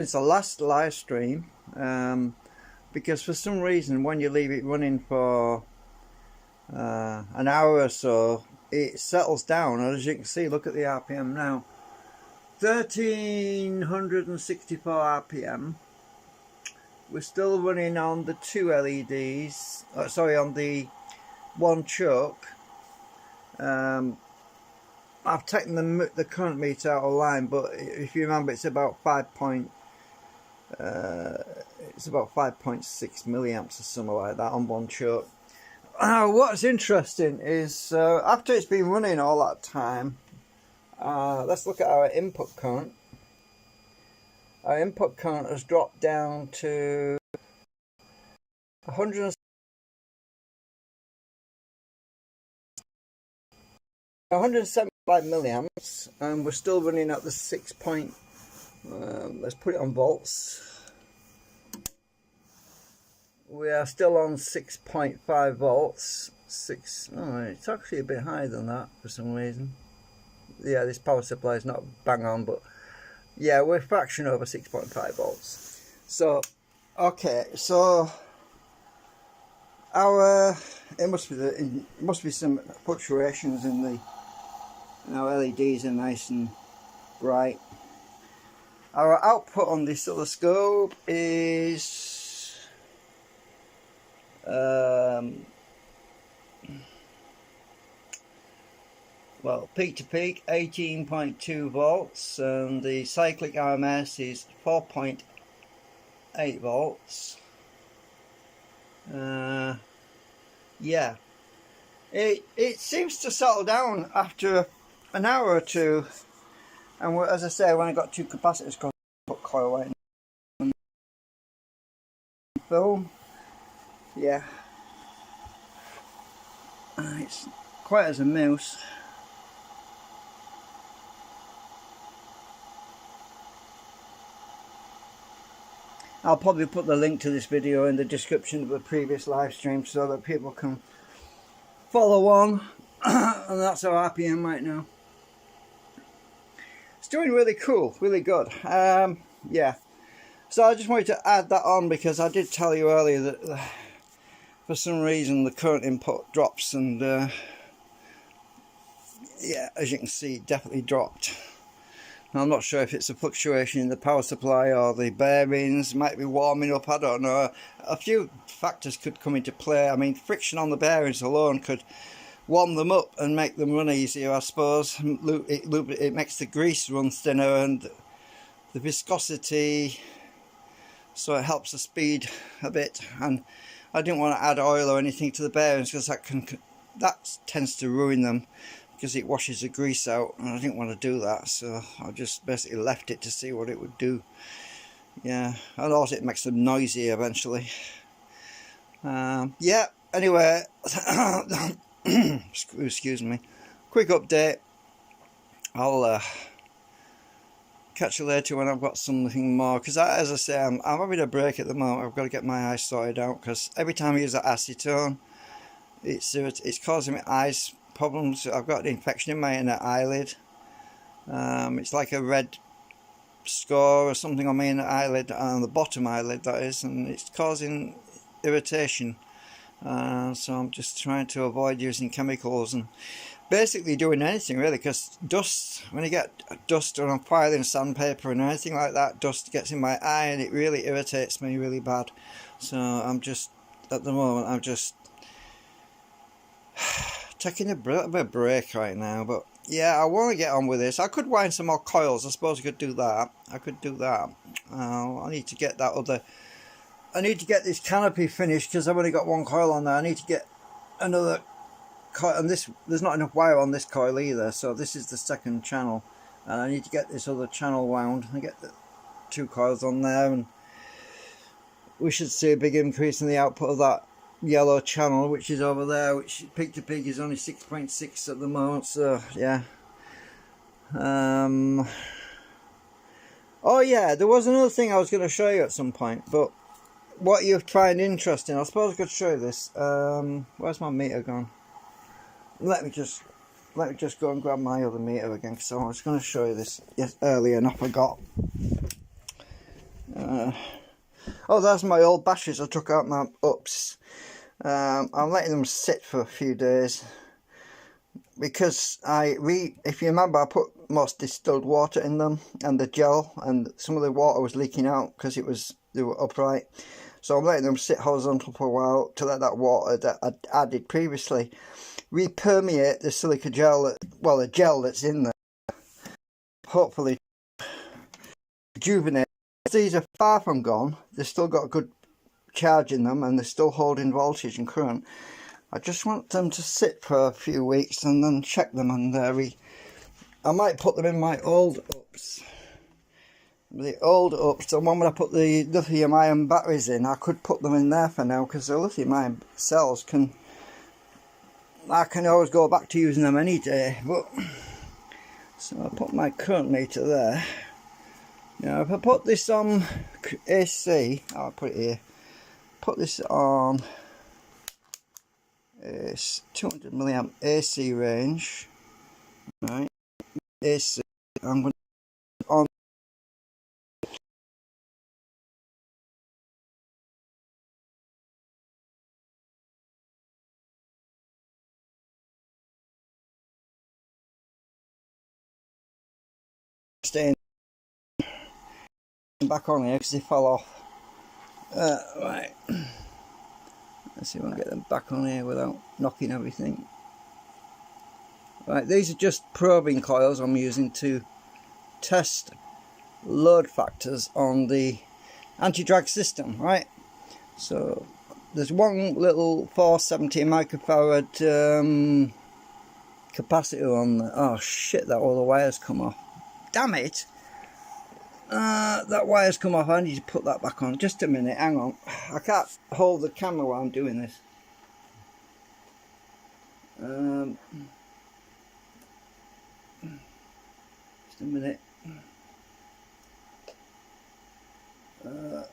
It's the last live stream because for some reason when you leave it running for an hour or so, it settles down, and as you can see, look at the RPM now, 1364 RPM. We're still running on the two LEDs, on the one choke. I've taken the current meter out of line, but if you remember, it's about 5.6 milliamps or something like that on one choke. What's interesting is after it's been running all that time, let's look at our input current. Our input current has dropped down to 175 milliamps, and we're still running at the 6 point. Let's put it on volts. We are still on 6.5 volts. It's actually a bit higher than that for some reason. Yeah, this power supply is not bang on, but yeah, we're a fraction over 6.5 volts. So, okay, so it must be some fluctuations in our LEDs are nice and bright. Our output on this oscilloscope is peak to peak 18.2 volts, and the cyclic RMS is 4.8 volts. Yeah, it seems to settle down after an hour or two, and as I say, when I got two capacitors, put coil right in film. Yeah, it's quiet as a mouse. I'll probably put the link to this video in the description of the previous live stream so that people can follow on. And that's our RPM right now. It's doing really cool, really good. Yeah, so I just wanted to add that on because I did tell you earlier that for some reason the current input drops, and yeah, as you can see, it definitely dropped. Now, I'm not sure if it's a fluctuation in the power supply or the bearings might be warming up, I don't know. A few factors could come into play. I mean, friction on the bearings alone could warm them up and make them run easier, I suppose. It makes the grease run thinner and the viscosity, so it helps the speed a bit. And I didn't want to add oil or anything to the bearings because that tends to ruin them, because it washes the grease out, and I didn't want to do that, so I just basically left it to see what it would do. Yeah, and also it makes them noisy eventually. Yeah, anyway, excuse me, quick update. I'll catch you later when I've got something more, because as I say, I'm having a break at the moment. I've got to get my eyes sorted out, because every time I use that acetone, it's causing me eyes problems. I've got an infection in my inner eyelid. It's like a red score or something on my inner eyelid, on the bottom eyelid that is, and it's causing irritation. So I'm just trying to avoid using chemicals and basically doing anything really, because dust, when you get dust on filing sandpaper and anything like that, dust gets in my eye and it really irritates me really bad. So I'm just, at the moment, I'm just taking a bit of a break right now. But yeah, I want to get on with this. I could wind some more coils. I suppose I could do that. I need to get I need to get this canopy finished, because I've only got one coil on there. I need to get another coil, and there's not enough wire on this coil either, so this is the second channel, and I need to get this other channel wound and get the two coils on there, and we should see a big increase in the output of that yellow channel, which is over there, which peak to peak is only 6.6 at the moment. So yeah. Oh yeah, there was another thing I was going to show you at some point, but what you find interesting, I suppose I could show you this. Where's my meter gone? Let me just go and grab my other meter again, because I was going to show you this earlier and I forgot. Oh, there's my old batteries I took out my ups. I'm letting them sit for a few days because if you remember, I put most distilled water in them and the gel, and some of the water was leaking out because they were upright. So I'm letting them sit horizontal for a while to let that water that I'd added previously re-permeate the silica gel, the gel that's in there, hopefully rejuvenate. These are far from gone. They've still got a good charge in them and they're still holding voltage and current. I just want them to sit for a few weeks and then check them, and I might put them in my old ups. The old ups, the one where I put the lithium ion batteries in, I could put them in there for now because the lithium ion cells I can always go back to using them any day. But so I'll put my current meter there. Now if I put this on AC, I'll put it here. Put this on it's 200 milliamp AC range, right? AC. I'm going to on staying back on here because they fell off. Right. Let's see if I can get them back on here without knocking everything. Right, these are just probing coils I'm using to test load factors on the anti-drag system, right? So there's one little 470 microfarad capacitor on there. Oh shit, that all the wires come off. Damn it! That wire's come off. I need to put that back on. Just a minute, hang on. I can't hold the camera while I'm doing this. Just a minute. I'm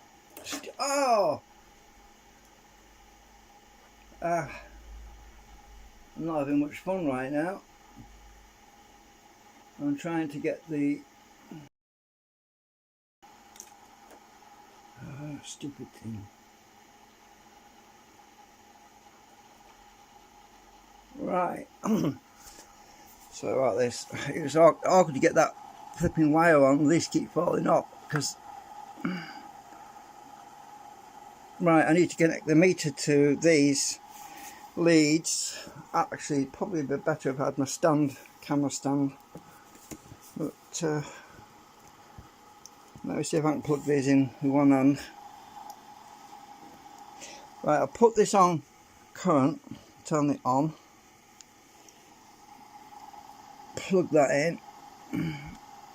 not having much fun right now. I'm trying to get the stupid thing. Right. So about this, it was awkward to get that flipping wire on. These keep falling off because. Right, I need to connect the meter to these leads. Actually, probably a bit better if I had my camera stand. But let me see if I can plug these in with one hand. Right, I'll put this on current, turn it on, plug that in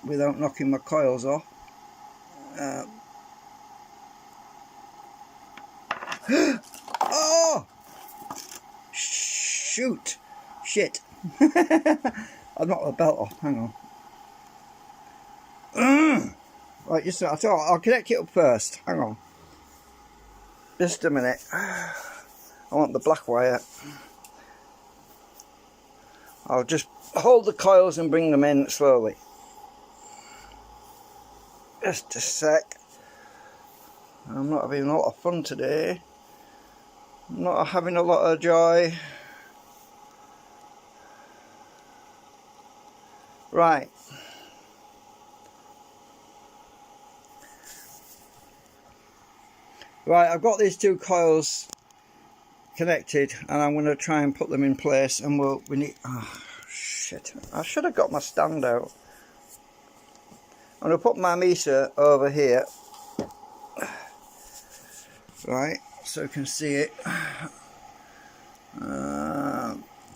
without knocking my coils off. Oh! Shoot! Shit! I've knocked the belt off, hang on. Right, just I'll connect it up first, hang on. Just a minute. I want the black wire. I'll just hold the coils and bring them in slowly. Just a sec. I'm not having a lot of fun today. I'm not having a lot of joy. Right. Right, I've got these two coils connected and I'm going to try and put them in place, and we need, oh shit, I should have got my stand out. I'm going to put my meter over here, right, so you can see it.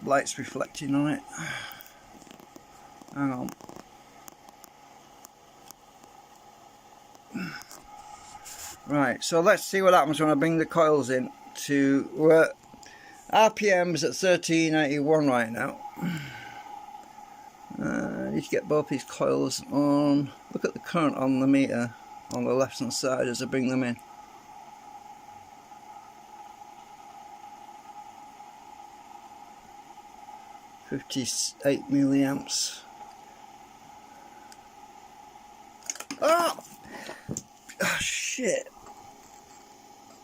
Light's reflecting on it. Hang on. Right, so let's see what happens when I bring the coils in to work. RPM's at 1381 right now. I need to get both these coils on. Look at the current on the meter on the left hand side as I bring them in. .58 milliamps. Oh! Oh shit. shit.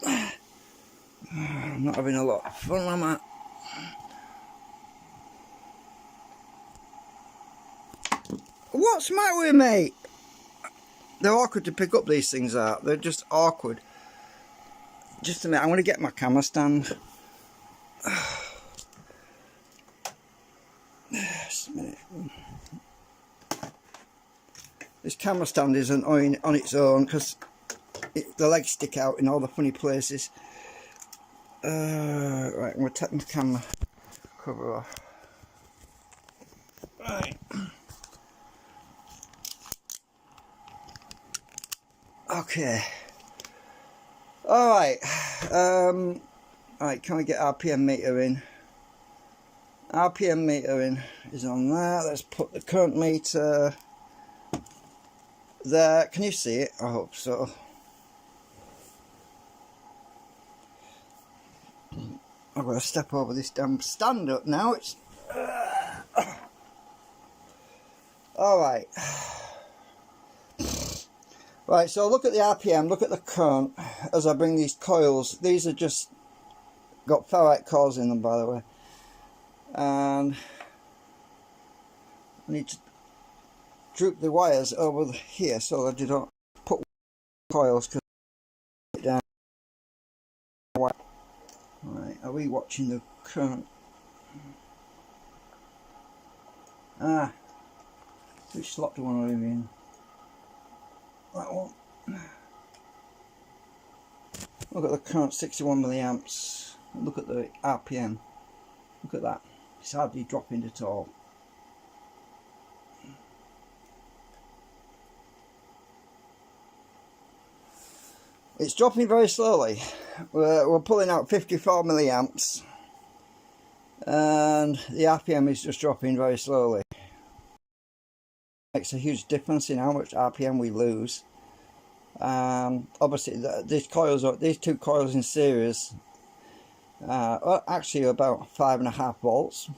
I'm not having a lot of fun, am I? What's the matter with me? They're awkward to pick up, these things are. They're just awkward. Just a minute, I'm going to get my camera stand. Just a minute. This camera stand isn't on its own because the legs stick out in all the funny places. Right, I'm going to take my camera cover off. Right. Okay. Alright. Right, can we get RPM meter in? RPM meter in is on there. Let's put the current meter there. Can you see it? I hope so. I've got to step over this damn stand up now. It's alright. Right, so look at the RPM, look at the current as I bring these coils. These are just got ferrite cores in them, by the way. And I need to droop the wires over here so that you don't put coils because it down. Right, are we watching the current? Which slot do I want to leave in? That one. Look at the current, 61 milliamps. Look at the RPM. Look at that. It's hardly dropping at all. It's dropping very slowly. We're pulling out 54 milliamps, and the RPM is just dropping very slowly. Makes a huge difference in how much RPM we lose. Obviously, these two coils in series are actually about 5.5 volts,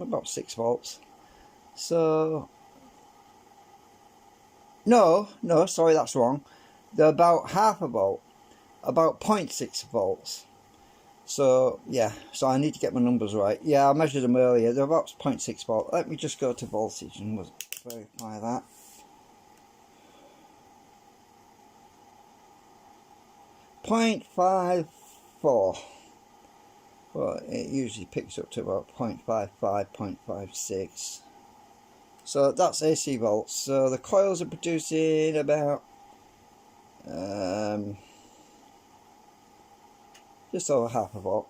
about 6 volts. So, no, sorry, that's wrong. They're about half a volt, about 0.6 volts. So yeah, so I need to get my numbers right. Yeah, I measured them earlier. They're about 0.6 volt. Let me just go to voltage and verify that. .54. Well, it usually picks up to about 0.55, 0.56. So that's AC volts. So the coils are producing about just over half a volt.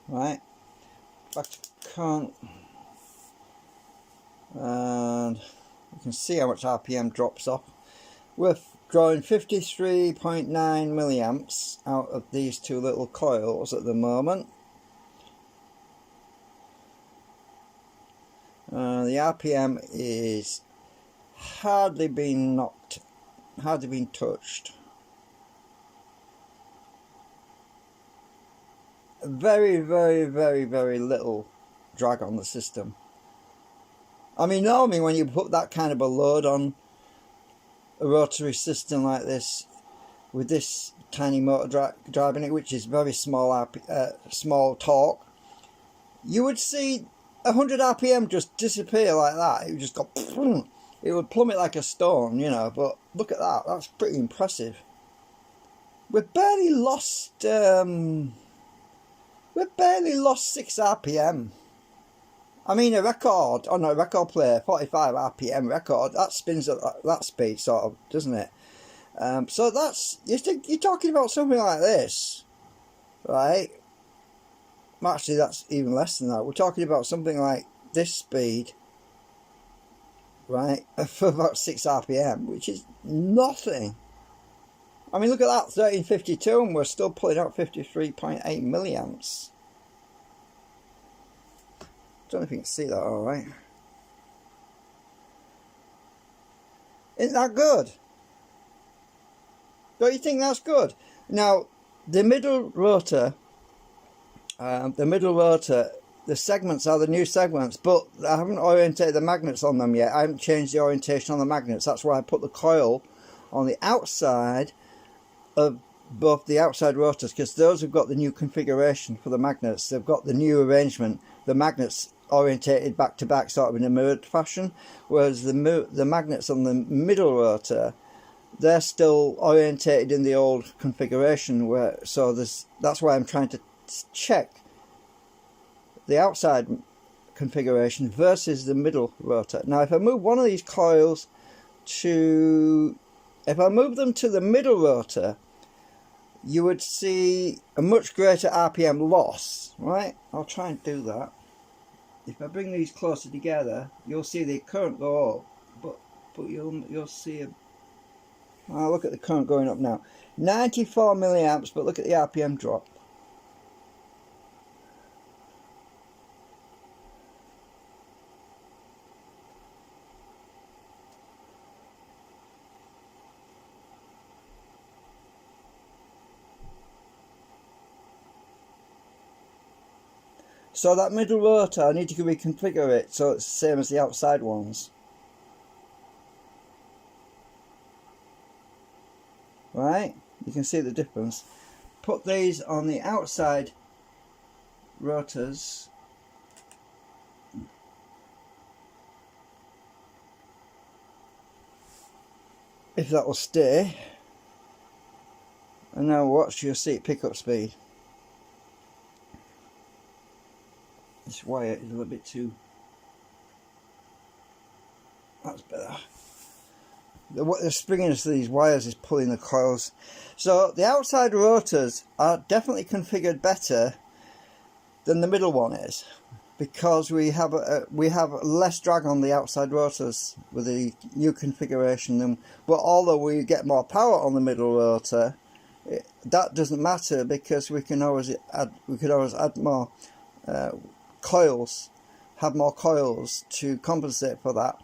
Right, back to current, and you can see how much RPM drops off. We're drawing 53.9 milliamps out of these two little coils at the moment. The RPM is hardly been touched. Very little drag on the system. I mean, normally when you put that kind of a load on a rotary system like this, with this tiny motor driving it, which is very small small torque, you would see 100 RPM just disappear like that. It would just go, it would plummet like a stone, you know. But look at that, that's pretty impressive. We've barely lost 6 RPM. I mean, a record on a record player, 45 RPM record, that spins at that speed, sort of, doesn't it? So that's, you're talking about something like this, right? Actually, that's even less than that. We're talking about something like this speed, right, for about 6 RPM, which is nothing. I mean, look at that, 1352, and we're still pulling out 53.8 milliamps. Don't know if you can see that all right. Isn't that good? Don't you think that's good? Now, the middle rotor, the segments are the new segments, but I haven't orientated the magnets on them yet. I haven't changed the orientation on the magnets. That's why I put the coil on the outside of both the outside rotors, because those have got the new configuration for the magnets. They've got the new arrangement, the magnets orientated back to back, sort of in a mirrored fashion, whereas the magnets on the middle rotor, they're still orientated in the old configuration. That's why I'm trying to check the outside configuration versus the middle rotor. Now if I move one of these coils if I move them to the middle rotor, you would see a much greater RPM loss, right? I'll try and do that. If I bring these closer together, you'll see the current go up, but you'll see look at the current going up now. 94 milliamps, but look at the RPM drop. So that middle rotor, I need to reconfigure it so it's the same as the outside ones. Right? You can see the difference. Put these on the outside rotors. If that will stay. And now watch, you'll see it pick up speed. This wire is a little bit too... That's better. The springiness of these wires is pulling the coils. So the outside rotors are definitely configured better than the middle one is, because we have less drag on the outside rotors with the new configuration. But although we get more power on the middle rotor, that doesn't matter, because we can always add more coils, have more coils to compensate for that.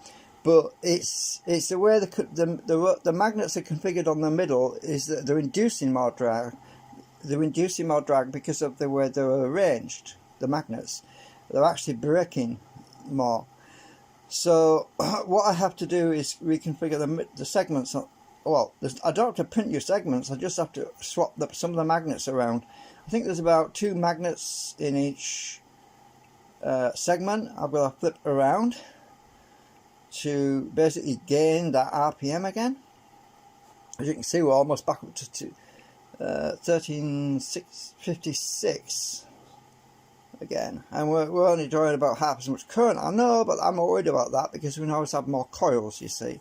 But it's the way the magnets are configured on the middle, is that they're inducing more drag. They're inducing more drag because of the way they're arranged. The magnets, they're actually breaking more. So what I have to do is reconfigure the segments. Well, I don't have to print new segments. I just have to swap some of the magnets around. I think there's about 2 magnets in each segment. I'm going to flip around to basically gain that RPM again. As you can see, we're almost back up to 13,656 again, and we're only drawing about half as much current. I know, but I'm not worried about that, because we always have more coils, you see.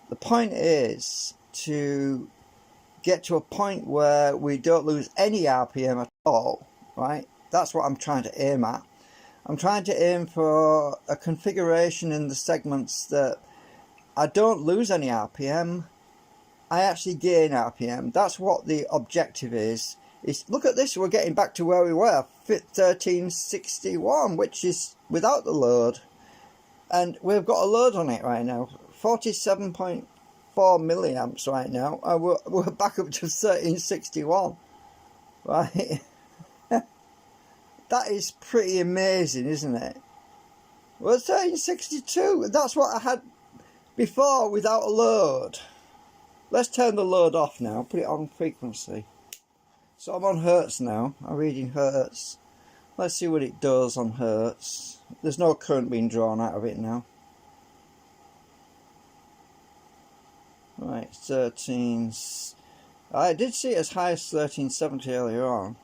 The point is to get to a point where we don't lose any RPM at all, right? That's what I'm trying to aim at. I'm trying to aim for a configuration in the segments that I don't lose any RPM, I actually gain RPM. That's what the objective is. Look at this, we're getting back to where we were, 1361, which is without the load. And we've got a load on it right now, 47.4 milliamps right now, and we're back up to 1361, right? That is pretty amazing, isn't it? Well, 1362, that's what I had before without a load. Let's turn the load off now, put it on frequency. So I'm on hertz now, I'm reading hertz. Let's see what it does on hertz. There's no current being drawn out of it now. Right, 13... I did see it as high as 1370 earlier on.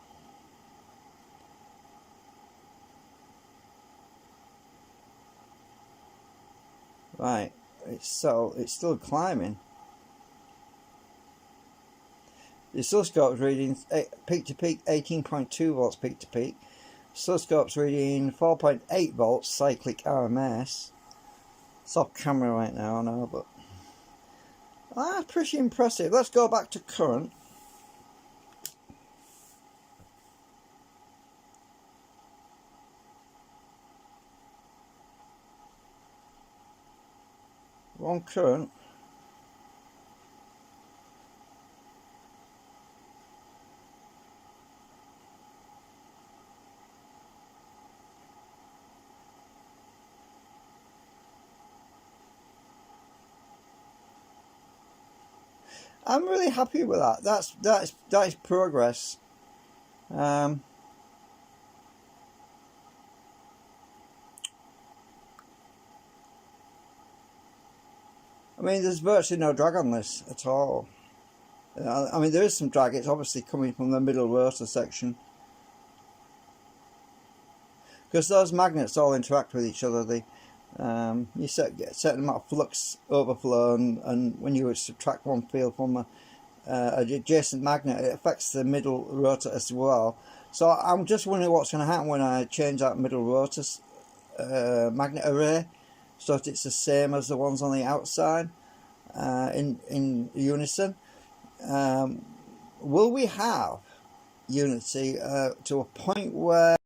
Right, it's still climbing. The oscilloscope's reading peak to peak 18.2 volts peak to peak. Oscilloscope's reading 4.8 volts cyclic RMS. It's off camera right now, I know, but pretty impressive. Let's go back to current. On current. I'm really happy with that. That is progress. I mean, there's virtually no drag on this at all. I mean, there is some drag. It's obviously coming from the middle rotor section, because those magnets all interact with each other. You get a certain amount of flux overflow, and when you subtract one field from an adjacent magnet, it affects the middle rotor as well. So I'm just wondering what's going to happen when I change that middle rotor magnet array, so that it's the same as the ones on the outside in unison. Will we have unity to a point where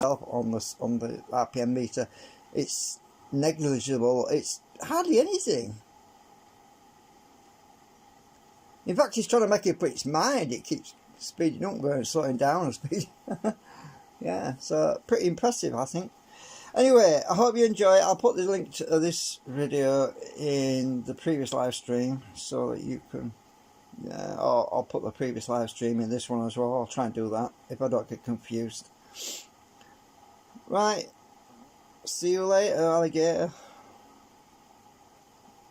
on the RPM meter, it's negligible, it's hardly anything. In fact, it's trying to make it up its mind. It keeps speeding up and slowing down and speed. Yeah, so pretty impressive, I think. Anyway, I hope you enjoy it. I'll put the link to this video in the previous live stream so that you can, or I'll put the previous live stream in this one as well. I'll try and do that if I don't get confused. Right, see you later, alligator.